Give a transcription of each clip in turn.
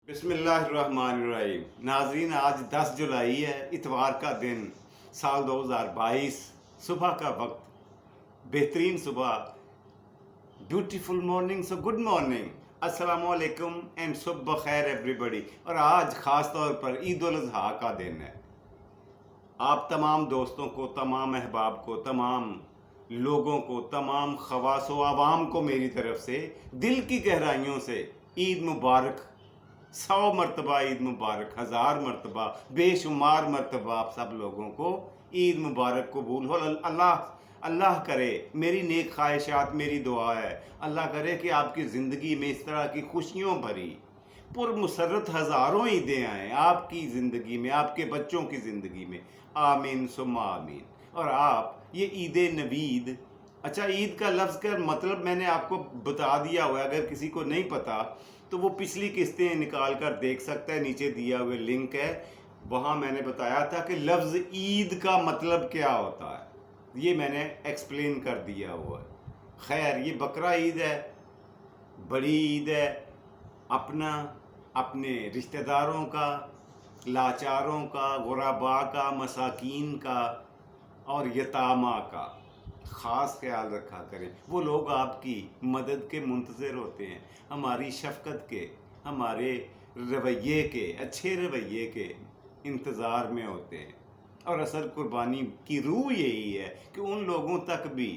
بسم اللہ الرحمن الرحیم ناظرین، آج 10 جولائی ہے، اتوار کا دن، سال 2022، صبح کا وقت، بہترین صبح، beautiful morning, so good morning, السلام علیکم اینڈ صبح بخیر ایوری بڈی۔ اور آج خاص طور پر عید الاضحیٰ کا دن ہے۔ آپ تمام دوستوں کو، تمام احباب کو، تمام لوگوں کو، تمام خواص و عوام کو میری طرف سے دل کی گہرائیوں سے عید مبارک، 100 مرتبہ عید مبارک، 1000 مرتبہ، بے شمار مرتبہ آپ سب لوگوں کو عید مبارک قبول ہو۔ اللہ کرے، میری نیک خواہشات، میری دعا ہے، اللہ کرے کہ آپ کی زندگی میں اس طرح کی خوشیوں بھری پر مسرت ہزاروں عیدیں آئیں آپ کی زندگی میں، آپ کے بچوں کی زندگی میں، آمین ثم آمین۔ اور آپ یہ عید نوید، اچھا عید کا لفظ کا مطلب میں نے آپ کو بتا دیا ہوا ہے، اگر کسی کو نہیں پتا تو وہ پچھلی قسطیں نکال کر دیکھ سکتا ہے، نیچے دیا ہوئے لنک ہے، وہاں میں نے بتایا تھا کہ لفظ عید کا مطلب کیا ہوتا ہے، یہ میں نے ایکسپلین کر دیا ہوا ہے۔ خیر، یہ بقرہ عید ہے، بڑی عید ہے، اپنے رشتہ داروں کا، لاچاروں کا، غرباء کا، مساکین کا اور یتامہ کا خاص خیال رکھا کریں۔ وہ لوگ آپ کی مدد کے منتظر ہوتے ہیں، ہماری شفقت کے، ہمارے رویے کے، اچھے رویے کے انتظار میں ہوتے ہیں۔ اور اصل قربانی کی روح یہی ہے کہ ان لوگوں تک بھی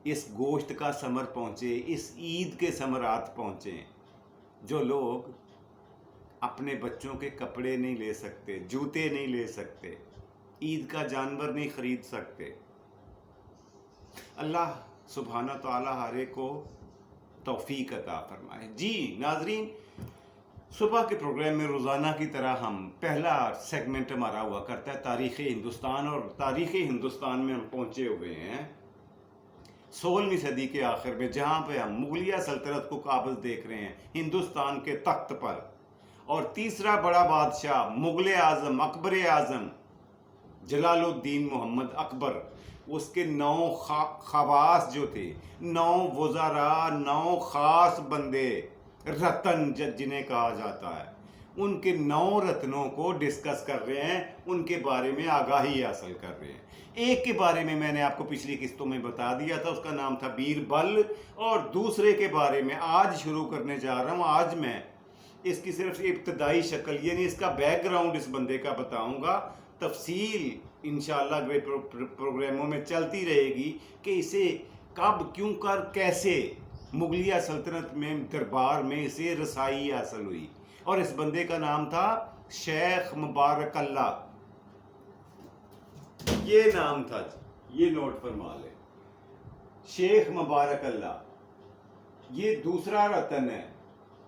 اس گوشت کا ثمر پہنچے، اس عید کے ثمرات پہنچیں، جو لوگ اپنے بچوں کے کپڑے نہیں لے سکتے، جوتے نہیں لے سکتے، عید کا جانور نہیں خرید سکتے۔ اللہ سبحانہ تعالیٰ ہر ایک کو توفیق عطا فرمائے۔ جی ناظرین، صبح کے پروگرام میں روزانہ کی طرح ہم پہلا سیگمنٹ ہمارا ہوا کرتا ہے تاریخ ہندوستان، اور تاریخ ہندوستان میں ہم پہنچے ہوئے ہیں 16ویں صدی کے آخر میں، جہاں پہ ہم مغلیہ سلطنت کو قابض دیکھ رہے ہیں ہندوستان کے تخت پر، اور تیسرا بڑا بادشاہ مغل اعظم، اکبر اعظم، جلال الدین محمد اکبر، اس کے 9 خواص جو تھے، 9 وزراء، 9 خاص بندے، رتن جنہیں کہا جاتا ہے، ان کے 9 رتنوں کو ڈسکس کر رہے ہیں، ان کے بارے میں آگاہی حاصل کر رہے ہیں۔ ایک کے بارے میں نے آپ کو پچھلی قسطوں میں بتا دیا تھا، اس کا نام تھا بیربل، اور دوسرے کے بارے میں آج شروع کرنے جا رہا ہوں۔ آج میں اس کی صرف ابتدائی شکل، یعنی اس کا بیک گراؤنڈ اس بندے کا بتاؤں گا، تفصیل انشاءاللہ اگلے پروگراموں میں چلتی رہے گی کہ اسے کب، کیوں کر، کیسے مغلیہ سلطنت میں دربار میں اسے رسائی حاصل ہوئی۔ اور اس بندے کا نام تھا شیخ مبارک اللہ، یہ نام تھا، یہ نوٹ فرما لیں، شیخ مبارک اللہ، یہ دوسرا رتن ہے،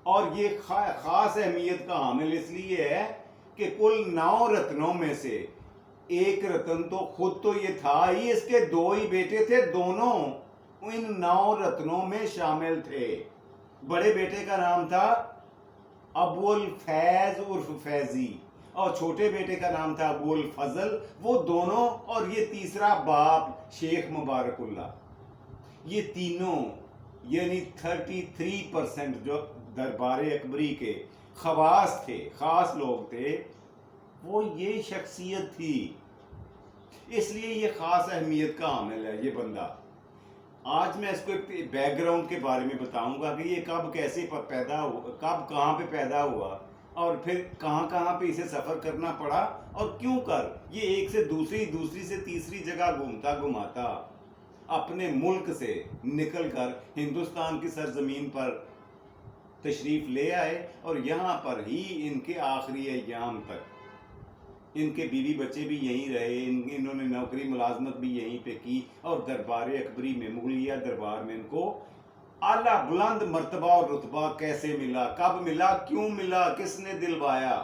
اور یہ خاص اہمیت کا حامل اس لیے ہے کہ کل 9 رتنوں میں سے ایک رتن تو خود تو یہ تھا ہی، اس کے 2 ہی بیٹے تھے، دونوں ان 9 رتنوں میں شامل تھے۔ بڑے بیٹے کا نام تھا ابو الفیض عرف فیضی، اور چھوٹے بیٹے کا نام تھا ابو الفضل، وہ دونوں، اور یہ تیسرا باپ شیخ مبارک اللہ، یہ تینوں یعنی 33% جو دربار اکبری کے خواص تھے، خاص لوگ تھے، وہ یہ شخصیت تھی، اس لیے یہ خاص اہمیت کا حامل ہے یہ بندہ۔ آج میں اس کو بیک گراؤنڈ کے بارے میں بتاؤں گا کہ یہ کب، کیسے پیدا ہوا، کب کہاں پہ پیدا ہوا، اور پھر کہاں کہاں پہ اسے سفر کرنا پڑا، اور کیوں کر یہ ایک سے دوسری، دوسری سے تیسری جگہ گھومتا گھماتا اپنے ملک سے نکل کر ہندوستان کی سرزمین پر تشریف لے آئے، اور یہاں پر ہی ان کے آخری ایام تک ان کے بیوی بچے بھی یہیں رہے، انہوں نے نوکری ملازمت بھی یہیں پہ کی، اور دربار اکبری میں، مغلیہ دربار میں ان کو اعلیٰ بلند مرتبہ اور رتبہ کیسے ملا، کب ملا، کیوں ملا، کس نے دلوایا،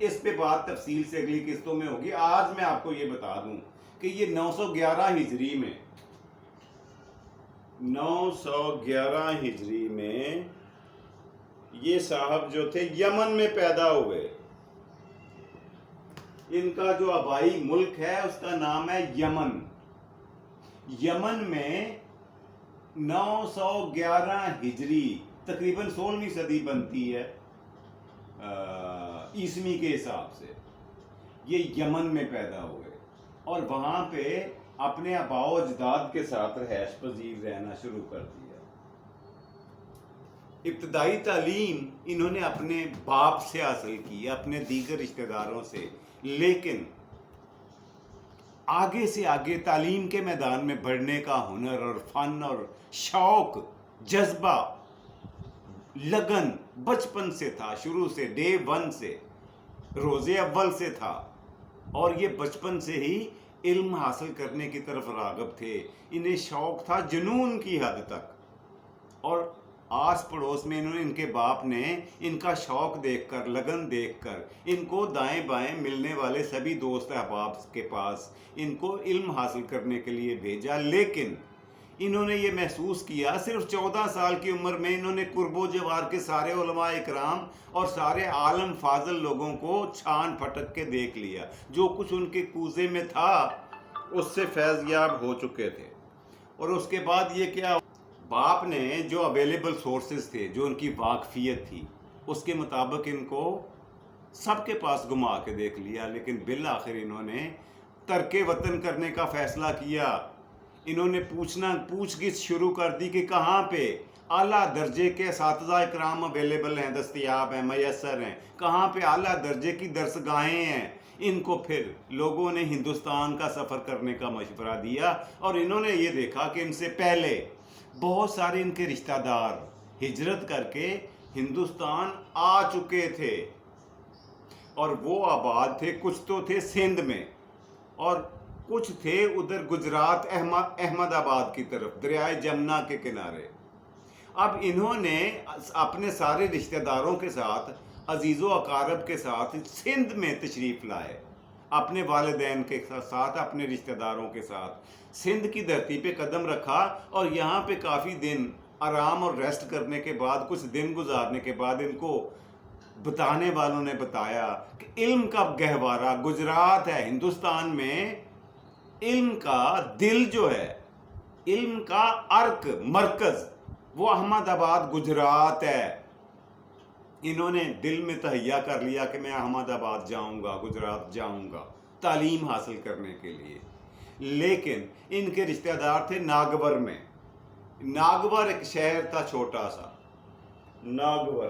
اس پہ بات تفصیل سے اگلی قسطوں میں ہوگی۔ آج میں آپ کو یہ بتا دوں کہ یہ 911 ہجری میں، 911 ہجری میں یہ صاحب جو تھے یمن میں پیدا ہوئے۔ ان کا جو آبائی ملک ہے اس کا نام ہے یمن۔ یمن میں 911 ہجری، تقریباً 16ویں صدی بنتی ہے، عیسوی کے حساب سے یہ یمن میں پیدا ہوئے اور وہاں پہ اپنے آباء و اجداد کے ساتھ رہائش پذیر رہنا شروع کر دیا. ابتدائی تعلیم انہوں نے اپنے باپ سے حاصل کی, اپنے دیگر رشتہ داروں سے, لیکن آگے سے آگے تعلیم کے میدان میں بڑھنے کا ہنر اور فن اور شوق, جذبہ, لگن بچپن سے تھا, شروع سے ڈے ون سے, روز اول سے تھا, اور یہ بچپن سے ہی علم حاصل کرنے کی طرف راغب تھے. انہیں شوق تھا جنون کی حد تک, اور آس پڑوس میں انہوں نے, ان کے باپ نے ان کا شوق دیکھ کر, لگن دیکھ کر ان کو دائیں بائیں ملنے والے سبھی دوست احباب کے پاس ان کو علم حاصل کرنے کے لیے بھیجا. لیکن انہوں نے یہ محسوس کیا, صرف 14 سال کی عمر میں انہوں نے قرب و جوار کے سارے علماء اکرام اور سارے عالم فاضل لوگوں کو چھان پھٹک کے دیکھ لیا. جو کچھ ان کے کوزے میں تھا اس سے فیض یاب ہو چکے تھے. اور اس کے بعد یہ کیا, باپ نے جو اویلیبل سورسز تھے, جو ان کی واقفیت تھی, اس کے مطابق ان کو سب کے پاس گھما کے دیکھ لیا. لیکن بالآخر انہوں نے ترک وطن کرنے کا فیصلہ کیا. انہوں نے پوچھ گچھ شروع کر دی کہ کہاں پہ اعلیٰ درجے کے اساتذہ اکرام اویلیبل ہیں, دستیاب ہیں, میسر ہیں, کہاں پہ اعلیٰ درجے کی درسگاہیں ہیں. ان کو پھر لوگوں نے ہندوستان کا سفر کرنے کا مشورہ دیا, اور انہوں نے یہ دیکھا کہ ان سے پہلے بہت سارے ان کے رشتہ دار ہجرت کر کے ہندوستان آ چکے تھے, اور وہ آباد تھے, کچھ تو تھے سندھ میں اور کچھ تھے ادھر گجرات احمد آباد کی طرف, دریائے جمنا کے کنارے. اب انہوں نے اپنے سارے رشتہ داروں کے ساتھ, عزیز و اقارب کے ساتھ سندھ میں تشریف لائے, اپنے والدین کے ساتھ, اپنے رشتہ داروں کے ساتھ سندھ کی دھرتی پہ قدم رکھا. اور یہاں پہ کافی دن آرام اور ریسٹ کرنے کے بعد, کچھ دن گزارنے کے بعد, ان کو بتانے والوں نے بتایا کہ علم کا گہوارہ گجرات ہے. ہندوستان میں علم کا دل جو ہے, علم کا ارک, مرکز, وہ احمد آباد گجرات ہے. انہوں نے دل میں تہیہ کر لیا کہ میں احمد آباد جاؤں گا, گجرات جاؤں گا تعلیم حاصل کرنے کے لیے. لیکن ان کے رشتہ دار تھے ناگور میں. ناگور ایک شہر تھا چھوٹا سا, ناگور,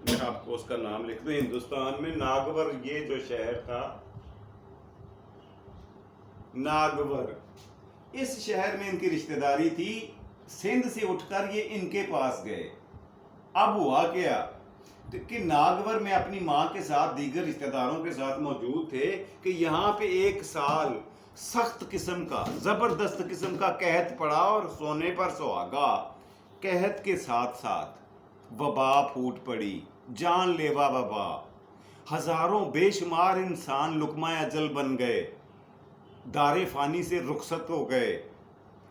میں آپ کو اس کا نام لکھ دوں, ہندوستان میں ناگور یہ جو شہر تھا, ناگور, اس شہر میں ان کی رشتہ داری تھی. سندھ سے اٹھ کر یہ ان کے پاس گئے. اب ہوا کیا کہ ناگور میں اپنی ماں کے ساتھ, دیگر رشتہ داروں کے ساتھ موجود تھے کہ یہاں پہ ایک سال سخت قسم کا, زبردست قسم کا قحط پڑا, اور سونے پر سہاگا. قحط کے ساتھ ساتھ وبا پھوٹ پڑی, جان لیوا وبا. ہزاروں بے شمار انسان لقمہ اجل بن گئے, دار فانی سے رخصت ہو گئے.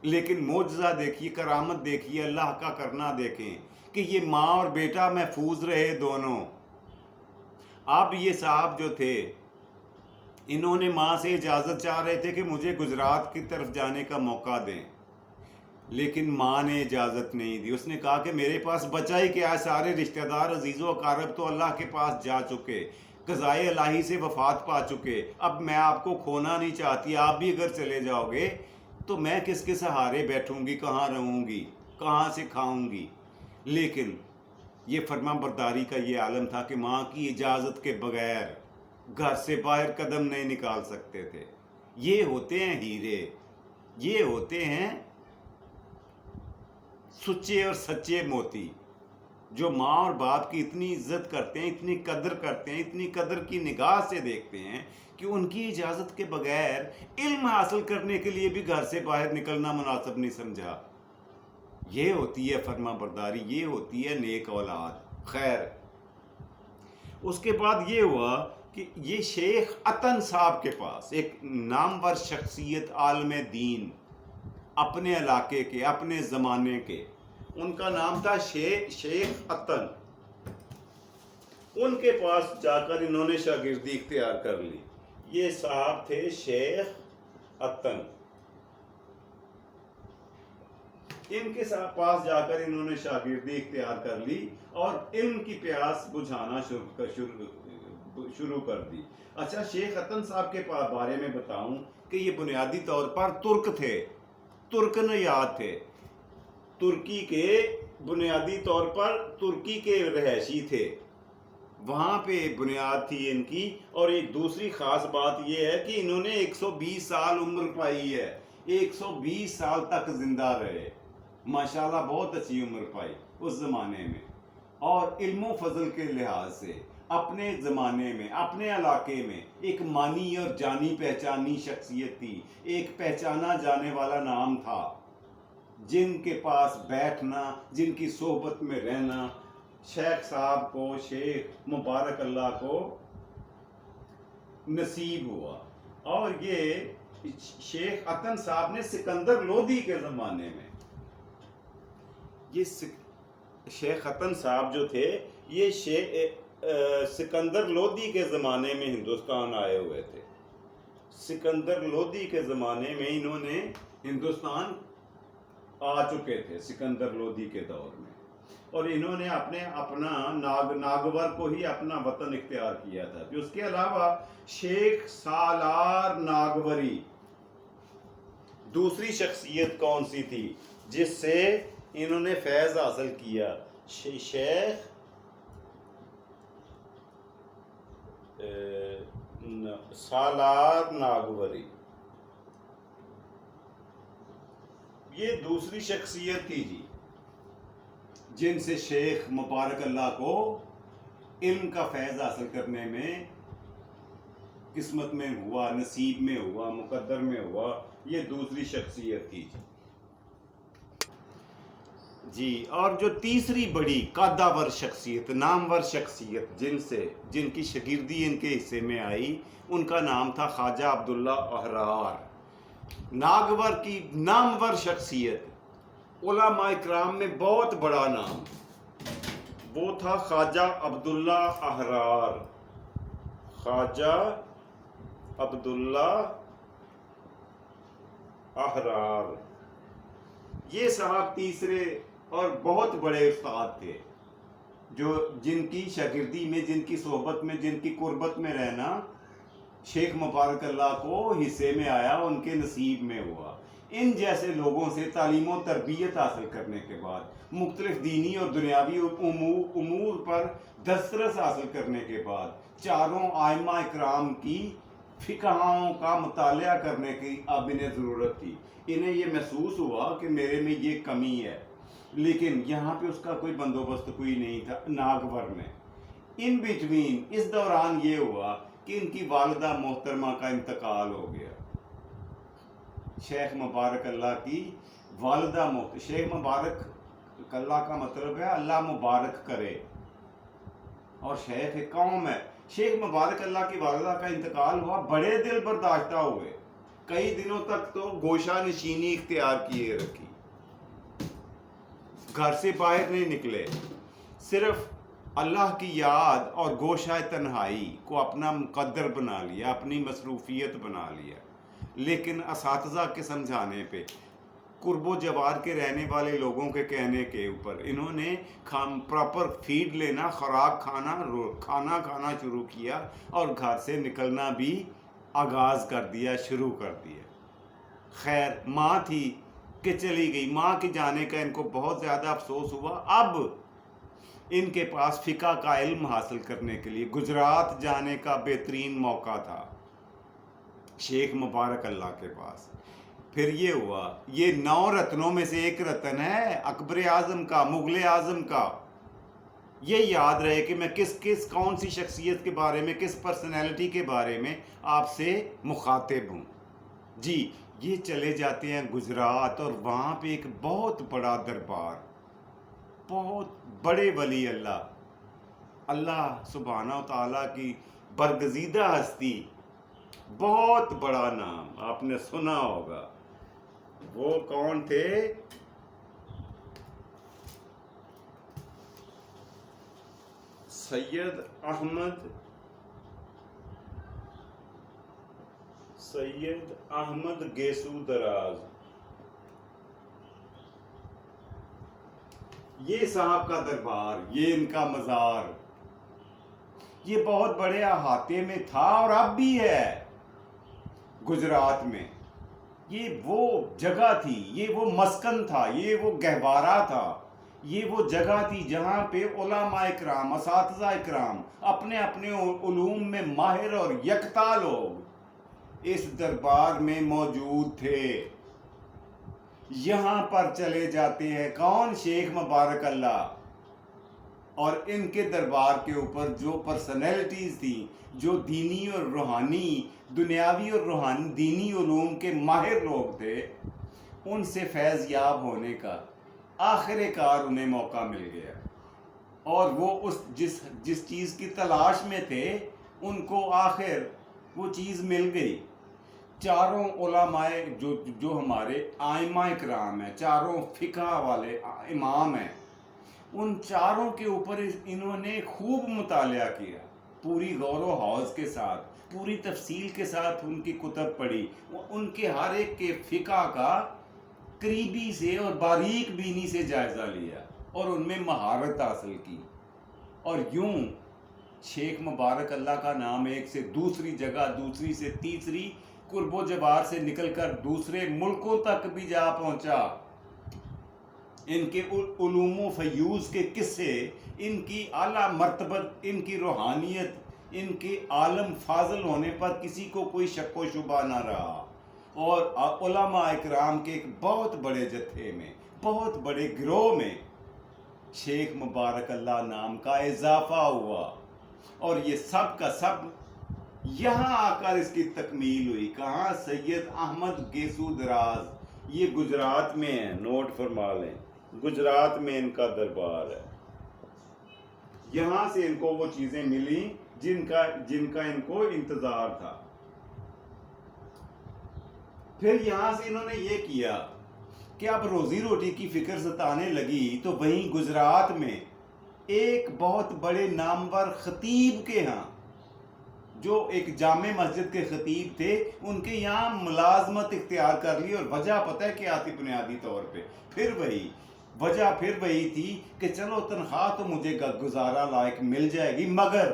لیکن معجزہ دیکھیے, کرامت دیکھیے, اللہ کا کرنا دیکھیں کہ یہ ماں اور بیٹا محفوظ رہے دونوں. اب یہ صاحب جو تھے, انہوں نے ماں سے اجازت چاہ رہے تھے کہ مجھے گجرات کی طرف جانے کا موقع دیں, لیکن ماں نے اجازت نہیں دی. اس نے کہا کہ میرے پاس بچا ہی کیا ہے, سارے رشتہ دار عزیز و اقارب تو اللہ کے پاس جا چکے, قضائے الہی سے وفات پا چکے. اب میں آپ کو کھونا نہیں چاہتی, آپ بھی اگر چلے جاؤ گے تو میں کس کے سہارے بیٹھوں گی, کہاں رہوں گی, کہاں سے کھاؤں گی. لیکن یہ فرما برداری کا یہ عالم تھا کہ ماں کی اجازت کے بغیر گھر سے باہر قدم نہیں نکال سکتے تھے. یہ ہوتے ہیں ہیرے, یہ ہوتے ہیں سچے اور سچے موتی, جو ماں اور باپ کی اتنی عزت کرتے ہیں, اتنی قدر کرتے ہیں, اتنی قدر کی نگاہ سے دیکھتے ہیں کہ ان کی اجازت کے بغیر علم حاصل کرنے کے لیے بھی گھر سے باہر نکلنا مناسب نہیں سمجھا. یہ ہوتی ہے فرما برداری, یہ ہوتی ہے نیک اولاد. خیر, اس کے بعد یہ ہوا کہ یہ شیخ عطن صاحب کے پاس, ایک نامور شخصیت عالم دین, اپنے علاقے کے, اپنے زمانے کے, ان کا نام تھا شیخ عطن. ان کے پاس جا کر انہوں نے شاگردی اختیار کر لی. یہ صاحب تھے شیخ عطن. ان کے پاس جا کر انہوں نے شاگردی اختیار کر لی اور علم کی پیاس بجھانا شروع کر دی. اچھا شیخ حتن صاحب کے بارے میں بتاؤں کہ یہ بنیادی طور پر ترک تھے, ترکنیات تھے, ترکی کے بنیادی طور پر ترکی کے رہائشی تھے, وہاں پہ بنیاد تھی ان کی. اور ایک دوسری خاص بات یہ ہے کہ انہوں نے 120 سال عمر پائی ہے, 120 سال تک زندہ رہے, ماشاءاللہ بہت اچھی عمر پائی اس زمانے میں. اور علم و فضل کے لحاظ سے اپنے زمانے میں اپنے علاقے میں ایک مانی اور جانی پہچانی شخصیت تھی, ایک پہچانا جانے والا نام تھا. جن کے پاس بیٹھنا, جن کی صحبت میں رہنا شیخ صاحب کو, شیخ مبارک اللہ کو نصیب ہوا. اور یہ شیخ حتن صاحب نے سکندر لودھی کے زمانے میں, یہ شیخ حتن صاحب جو تھے یہ سکندر لودھی کے زمانے میں ہندوستان آئے ہوئے تھے. سکندر لودھی کے زمانے میں انہوں نے ہندوستان آ چکے تھے, سکندر لودھی کے دور میں. اور انہوں نے اپنا ناگور کو ہی اپنا وطن اختیار کیا تھا. اس کے علاوہ شیخ سالار ناگوری دوسری شخصیت کون سی تھی جس سے انہوں نے فیض حاصل کیا؟ شیخ سالار ناگوری, یہ دوسری شخصیت تھی جی, جن سے شیخ مبارک اللہ کو علم کا فیض حاصل کرنے میں قسمت میں ہوا, نصیب میں ہوا, مقدر میں ہوا. یہ دوسری شخصیت تھی جی. اور جو تیسری بڑی قادور شخصیت, نامور شخصیت جن کی شاگردی ان کے حصے میں آئی, ان کا نام تھا خواجہ عبداللہ احرار. ناگور کی نامور شخصیت, علماء اکرام میں بہت بڑا نام, وہ تھا خواجہ عبداللہ احرار. خواجہ عبداللہ احرار یہ صاحب تیسرے اور بہت بڑے استاد تھے, جن کی شاگردی میں, جن کی صحبت میں, جن کی قربت میں رہنا شیخ مبارک اللہ کو حصے میں آیا, ان کے نصیب میں ہوا. ان جیسے لوگوں سے تعلیم و تربیت حاصل کرنے کے بعد, مختلف دینی اور دنیاوی امور پر دسترس حاصل کرنے کے بعد, چاروں ائمہ اکرام کی فقہاؤں کا مطالعہ کرنے کی اب انہیں ضرورت تھی. انہیں یہ محسوس ہوا کہ میرے میں یہ کمی ہے, لیکن یہاں پہ اس کا کوئی بندوبست کوئی نہیں تھا ناگور میں. ان بٹوین اس دوران یہ ہوا کہ ان کی والدہ محترمہ کا انتقال ہو گیا. شیخ مبارک اللہ کی والدہ شیخ مبارک اللہ کا مطلب ہے اللہ مبارک کرے, اور شیخ قوم ہے. شیخ مبارک اللہ کی والدہ کا انتقال ہوا, بڑے دل برداشتہ ہوئے, کئی دنوں تک تو گوشہ نشینی اختیار کیے رکھی, گھر سے باہر نہیں نکلے, صرف اللہ کی یاد اور گوشہ تنہائی کو اپنا مقدر بنا لیا, اپنی مصروفیت بنا لیا. لیکن اساتذہ کے سمجھانے پہ, قرب و جوار کے رہنے والے لوگوں کے کہنے کے اوپر انہوں نے پراپر فیڈ لینا, خوراک کھانا شروع کیا, اور گھر سے نکلنا بھی آغاز کر دیا, شروع کر دیا. خیر ماں تھی کہ چلی گئی, ماں کے جانے کا ان کو بہت زیادہ افسوس ہوا. اب ان کے پاس فقہ کا علم حاصل کرنے کے لیے گجرات جانے کا بہترین موقع تھا شیخ مبارک اللہ کے پاس. پھر یہ ہوا, یہ 9 رتنوں میں سے ایک رتن ہے اکبر اعظم کا, مغل اعظم کا. یہ یاد رہے کہ میں کون سی شخصیت کے بارے میں, کس پرسنالٹی کے بارے میں آپ سے مخاطب ہوں. جی یہ چلے جاتے ہیں گجرات, اور وہاں پہ ایک بہت بڑا دربار, بہت بڑے ولی اللہ سبحانہ و تعالیٰ کی برگزیدہ ہستی, بہت بڑا نام آپ نے سنا ہوگا. وہ کون تھے؟ سید احمد گیسو دراز. یہ صاحب کا دربار، یہ ان کا مزار، یہ بہت بڑے احاطے میں تھا اور اب بھی ہے گجرات میں۔ یہ وہ جگہ تھی، یہ وہ مسکن تھا، یہ وہ گہوارہ تھا، یہ وہ جگہ تھی جہاں پہ علماء اکرام، اساتذہ اکرام، اپنے اپنے علوم میں ماہر اور یکتا لوگ اس دربار میں موجود تھے۔ یہاں پر چلے جاتے ہیں کون؟ شیخ مبارک اللہ، اور ان کے دربار کے اوپر جو پرسنالٹیز تھیں، جو دینی اور روحانی، دنیاوی اور روحانی دینی علوم کے ماہر لوگ تھے، ان سے فیض یاب ہونے کا آخر کار انہیں موقع مل گیا، اور وہ جس چیز کی تلاش میں تھے ان کو آخر وہ چیز مل گئی۔ چاروں علماء جو ہمارے ائمہ اکرام ہیں، چاروں فقہ والے امام ہیں، ان چاروں کے اوپر انہوں نے خوب مطالعہ کیا، پوری غور و خوض کے ساتھ، پوری تفصیل کے ساتھ ان کی کتب پڑھی، ان کے ہر ایک کے فقہ کا قریبی سے اور باریک بینی سے جائزہ لیا اور ان میں مہارت حاصل کی، اور یوں شیخ مبارک اللہ کا نام ایک سے دوسری جگہ، دوسری سے تیسری، قرب و جوار سے نکل کر دوسرے ملکوں تک بھی جا پہنچا۔ ان کے علوم و فیوز کے قصے، ان کی اعلیٰ مرتبت، ان کی روحانیت، ان کے عالم فاضل ہونے پر کسی کو کوئی شک و شبہ نہ رہا، اور علماء اکرام کے ایک بہت بڑے جتھے میں، بہت بڑے گروہ میں شیخ مبارک اللہ نام کا اضافہ ہوا، اور یہ سب کا سب یہاں آ کر اس کی تکمیل ہوئی۔ کہاں؟ سید احمد گیسو دراز، یہ گجرات میں ہے، نوٹ فرما لیں، گجرات میں ان کا دربار ہے۔ یہاں سے ان کو وہ چیزیں ملی جن کا ان کو انتظار تھا۔ پھر یہاں سے انہوں نے یہ کیا کہ اب روزی روٹی کی فکر ستانے لگی، تو وہیں گجرات میں ایک بہت بڑے نامور خطیب کے ہاں، جو ایک جامع مسجد کے خطیب تھے، ان کے یہاں ملازمت اختیار کر لی، اور وجہ پتہ ہے کیا تھی؟ بنیادی طور پہ وجہ پھر وہی تھی کہ چلو تنخواہ تو مجھے گزارا لائق مل جائے گی، مگر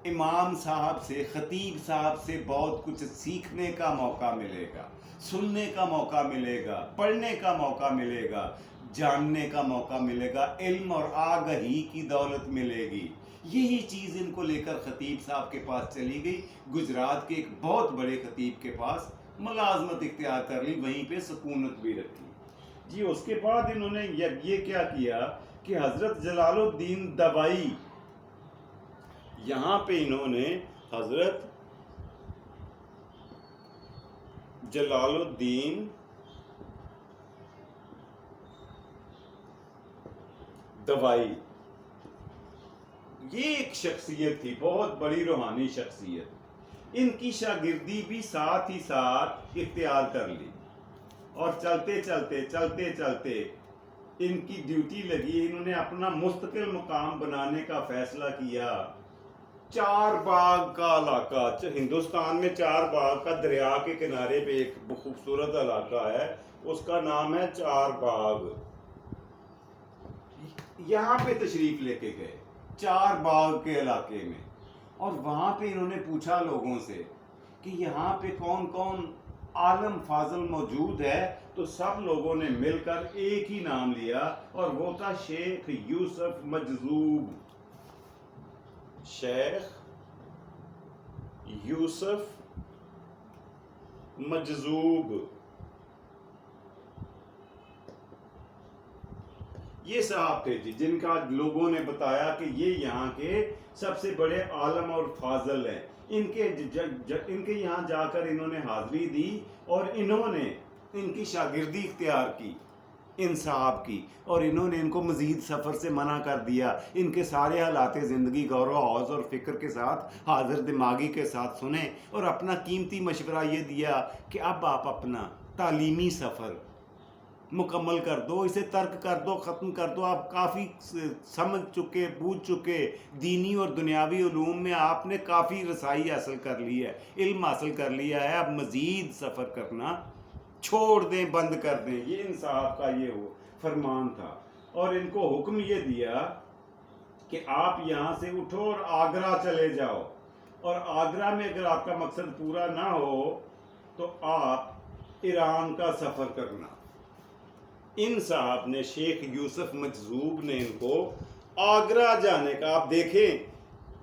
امام صاحب سے، خطیب صاحب سے بہت کچھ سیکھنے کا موقع ملے گا، سننے کا موقع ملے گا، پڑھنے کا موقع ملے گا، جاننے کا موقع ملے گا، علم اور آگہی کی دولت ملے گی۔ یہی چیز ان کو لے کر خطیب صاحب کے پاس چلی گئی، گجرات کے ایک بہت بڑے خطیب کے پاس ملازمت اختیار کر لی، وہیں پہ سکونت بھی رکھی۔ جی اس کے بعد انہوں نے یہ کیا کیا کہ حضرت جلال الدین دوائی، یہاں پہ انہوں نے حضرت جلال الدین دوائی، یہ ایک شخصیت تھی، بہت بڑی روحانی شخصیت، ان کی شاگردی بھی ساتھ ہی ساتھ اختیار کر لی، اور چلتے چلتے ان کی ڈیوٹی لگی، انہوں نے اپنا مستقل مقام بنانے کا فیصلہ کیا۔ چار باغ کا علاقہ، ہندوستان میں چار باغ کا دریا کے کنارے پہ ایک خوبصورت علاقہ ہے، اس کا نام ہے چار باغ۔ یہاں پہ تشریف لے کے گئے، چار باغ کے علاقے میں، اور وہاں پہ انہوں نے پوچھا لوگوں سے کہ یہاں پہ کون کون عالم فاضل موجود ہے، تو سب لوگوں نے مل کر ایک ہی نام لیا، اور وہ تھا شیخ یوسف مجذوب۔ شیخ یوسف مجذوب، یہ صاحب تھے جی، جن کا لوگوں نے بتایا کہ یہ یہاں کے سب سے بڑے عالم اور فاضل ہیں۔ ان کے یہاں جا کر انہوں نے حاضری دی، اور انہوں نے ان کی شاگردی اختیار کی ان صاحب کی، اور انہوں نے ان کو مزید سفر سے منع کر دیا۔ ان کے سارے حالات زندگی غور و خوض اور فکر کے ساتھ، حاضر دماغی کے ساتھ سنیں، اور اپنا قیمتی مشورہ یہ دیا کہ اب آپ اپنا تعلیمی سفر مکمل کر دو، اسے ترک کر دو، ختم کر دو، آپ کافی سمجھ چکے، بوجھ چکے، دینی اور دنیاوی علوم میں آپ نے کافی رسائی حاصل کر لی ہے، علم حاصل کر لیا ہے، اب مزید سفر کرنا چھوڑ دیں، بند کر دیں۔ یہ ان صاحب کا یہ فرمان تھا۔ اور ان کو حکم یہ دیا کہ آپ یہاں سے اٹھو اور آگرہ چلے جاؤ، اور آگرہ میں اگر آپ کا مقصد پورا نہ ہو تو آپ ایران کا سفر کرنا۔ ان صاحب نے، شیخ یوسف مجذوب نے ان کو آگرہ جانے کا، آپ دیکھیں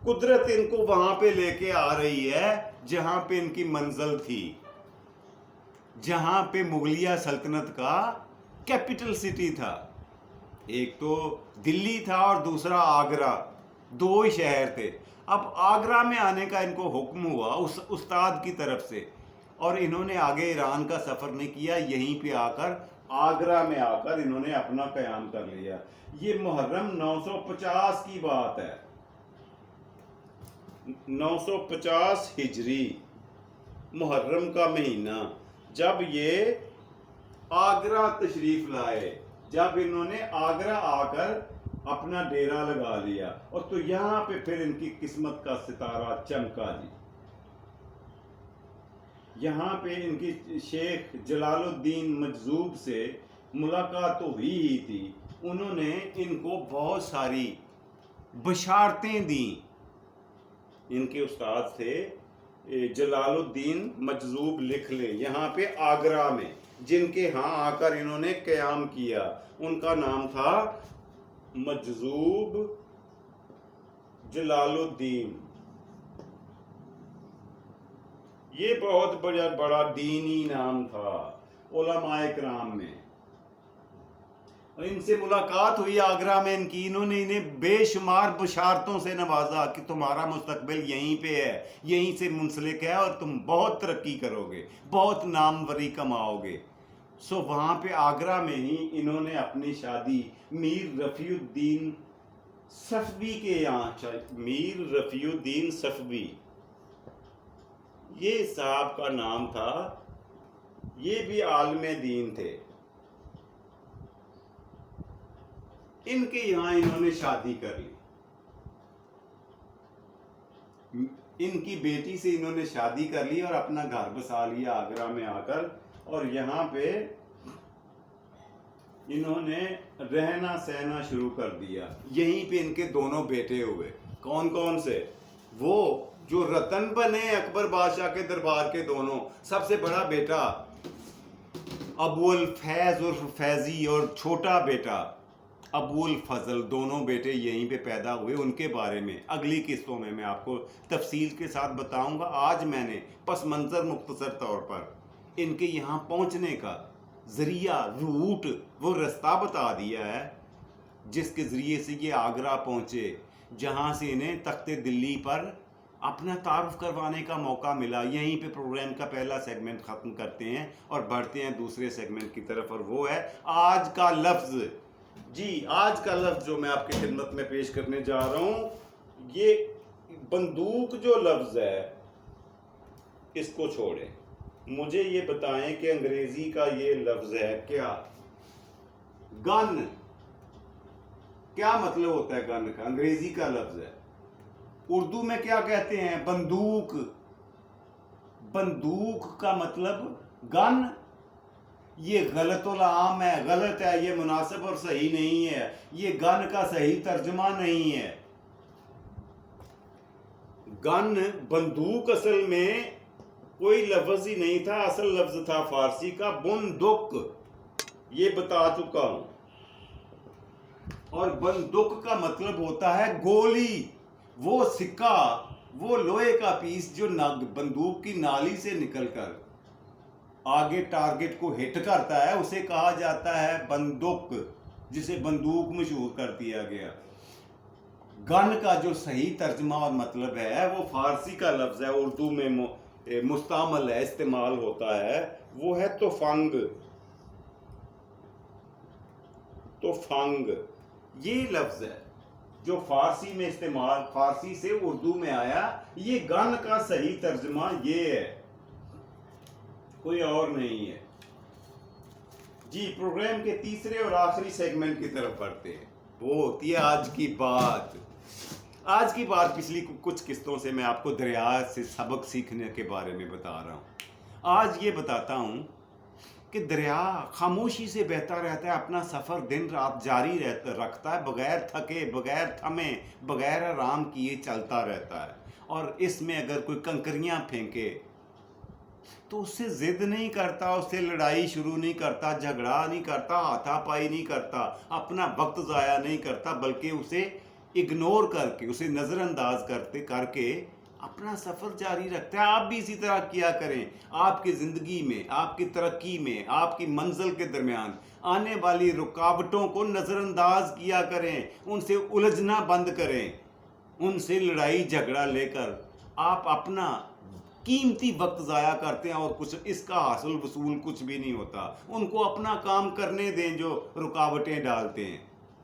قدرت ان کو وہاں پہ لے کے آ رہی ہے جہاں پہ ان کی منزل تھی، جہاں پہ مغلیہ سلطنت کا کیپٹل سٹی تھا۔ ایک تو دلی تھا اور دوسرا آگرہ، دو ہی شہر تھے۔ اب آگرہ میں آنے کا ان کو حکم ہوا اس استاد کی طرف سے، اور انہوں نے آگے ایران کا سفر نہیں کیا، یہیں پہ آ کر آگرہ میں آ کر انہوں نے اپنا قیام کر لیا۔ یہ محرم 950 کی بات ہے، 950 ہجری محرم کا مہینہ، جب یہ آگرہ تشریف لائے، جب انہوں نے آگرہ آ کر اپنا ڈیرا لگا لیا، اور تو یہاں پہ پھر ان کی قسمت کا ستارہ چمکا جی۔ یہاں پہ ان کی شیخ جلال الدین مجذوب سے ملاقات تو ہوئی ہی تھی، انہوں نے ان کو بہت ساری بشارتیں دیں۔ ان کے استاد تھے جلال الدین مجذوب، لکھ لیں یہاں پہ آگرہ میں، جن کے ہاں آ کر انہوں نے قیام کیا، ان کا نام تھا مجذوب جلال الدین۔ یہ بہت بڑا دینی نام تھا علماء کرام میں، اور ان سے ملاقات ہوئی آگرہ میں ان کی، انہوں نے انہیں بے شمار بشارتوں سے نوازا کہ تمہارا مستقبل یہیں پہ ہے، یہیں سے منسلک ہے، اور تم بہت ترقی کرو گے، بہت ناموری کماؤ گے۔ سو وہاں پہ آگرہ میں ہی انہوں نے اپنی شادی میر رفیع الدین صفوی کے یہاں، میر رفیع الدین صفوی یہ صاحب کا نام تھا، یہ بھی عالم دین تھے، ان کے یہاں انہوں نے شادی کر لی، ان کی بیٹی سے انہوں نے شادی کر لی اور اپنا گھر بسا لیا آگرہ میں آ کر، اور یہاں پہ انہوں نے رہنا سہنا شروع کر دیا۔ یہیں پہ ان کے دونوں بیٹے ہوئے، کون کون سے؟ وہ جو رتن بنے اکبر بادشاہ کے دربار کے دونوں، سب سے بڑا بیٹا ابو الفیض عرف فیضی، اور چھوٹا بیٹا ابو الفضل، دونوں بیٹے یہیں پہ پیدا ہوئے۔ ان کے بارے میں اگلی قسطوں میں آپ کو تفصیل کے ساتھ بتاؤں گا۔ آج میں نے پس منظر مختصر طور پر ان کے یہاں پہنچنے کا ذریعہ، روٹ، وہ رستہ بتا دیا ہے جس کے ذریعے سے یہ آگرہ پہنچے، جہاں سے انہیں تخت دلی پر اپنا تعارف کروانے کا موقع ملا۔ یہیں پہ پروگرام کا پہلا سیگمنٹ ختم کرتے ہیں اور بڑھتے ہیں دوسرے سیگمنٹ کی طرف، اور وہ ہے آج کا لفظ۔ جی آج کا لفظ جو میں آپ کی خدمت میں پیش کرنے جا رہا ہوں، یہ بندوق جو لفظ ہے اس کو چھوڑیں، مجھے یہ بتائیں کہ انگریزی کا یہ لفظ ہے کیا؟ گن، کیا مطلب ہوتا ہے گن کا؟ انگریزی کا لفظ ہے، اردو میں کیا کہتے ہیں؟ بندوق۔ بندوق کا مطلب گن، یہ غلط العام ہے، غلط ہے، یہ مناسب اور صحیح نہیں ہے، یہ گن کا صحیح ترجمہ نہیں ہے۔ گن، بندوق اصل میں کوئی لفظ ہی نہیں تھا، اصل لفظ تھا فارسی کا بندق، یہ بتا چکا ہوں۔ اور بندق کا مطلب ہوتا ہے گولی، وہ سکہ، وہ لوہے کا پیس جو بندوق کی نالی سے نکل کر آگے ٹارگٹ کو ہٹ کرتا ہے، اسے کہا جاتا ہے بندق، جسے بندوق مشہور کر دیا گیا۔ گن کا جو صحیح ترجمہ اور مطلب ہے وہ فارسی کا لفظ ہے، اردو میں مستعمل ہے، استعمال ہوتا ہے، وہ ہے تفنگ۔ تفنگ یہ لفظ ہے جو فارسی میں استعمال، فارسی سے اردو میں آیا، یہ گن کا صحیح ترجمہ یہ ہے، کوئی اور نہیں ہے۔ جی پروگرام کے تیسرے اور آخری سیگمنٹ کی طرف بڑھتے ہیں، وہ ہوتی ہے آج کی بات۔ آج کی بات پچھلی کچھ قسطوں سے میں آپ کو دریا سے سبق سیکھنے کے بارے میں بتا رہا ہوں۔ آج یہ بتاتا ہوں کہ دریا خاموشی سے بہتا رہتا ہے، اپنا سفر دن رات جاری رکھتا ہے، بغیر تھکے، بغیر تھمے، بغیر آرام کیے چلتا رہتا ہے. اور اس میں اگر کوئی کنکریاں پھینکے تو اس سے ضد نہیں کرتا، اس سے لڑائی شروع نہیں کرتا، جھگڑا نہیں کرتا، ہاتھا پائی نہیں کرتا، اپنا وقت ضائع نہیں کرتا، بلکہ اسے اگنور کر کے، اسے نظر انداز کر کے اپنا سفر جاری رکھتا ہے. آپ بھی اسی طرح کیا کریں. آپ کی زندگی میں، آپ کی ترقی میں، آپ کی منزل کے درمیان آنے والی رکاوٹوں کو نظر انداز کیا کریں، ان سے الجھنا بند کریں. ان سے لڑائی جھگڑا لے کر آپ اپنا قیمتی وقت ضائع کرتے ہیں اور کچھ اس کا حاصل وصول کچھ بھی نہیں ہوتا. ان کو اپنا کام کرنے دیں جو رکاوٹیں ڈالتے ہیں.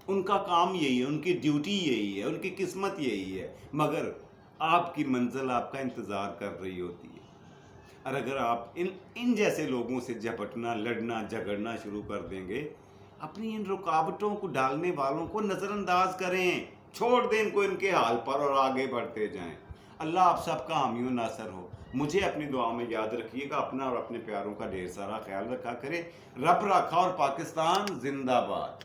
ان کا کام یہی ہے، ان کی ڈیوٹی یہی ہے، ان کی قسمت یہی ہے، مگر آپ کی منزل آپ کا انتظار کر رہی ہوتی ہے. اور اگر آپ ان جیسے لوگوں سے جھپٹنا، لڑنا، جھگڑنا شروع کر دیں گے، اپنی ان رکاوٹوں کو ڈالنے والوں کو نظر انداز کریں، چھوڑ دیں ان کو ان کے حال پر اور آگے بڑھتے جائیں. اللہ آپ سب کا حامی و ناصر ہو. مجھے اپنی دعا میں یاد رکھیے گا. اپنا اور اپنے پیاروں کا ڈھیر سارا خیال رکھا کرے. رب رکھا اور پاکستان زندہ باد.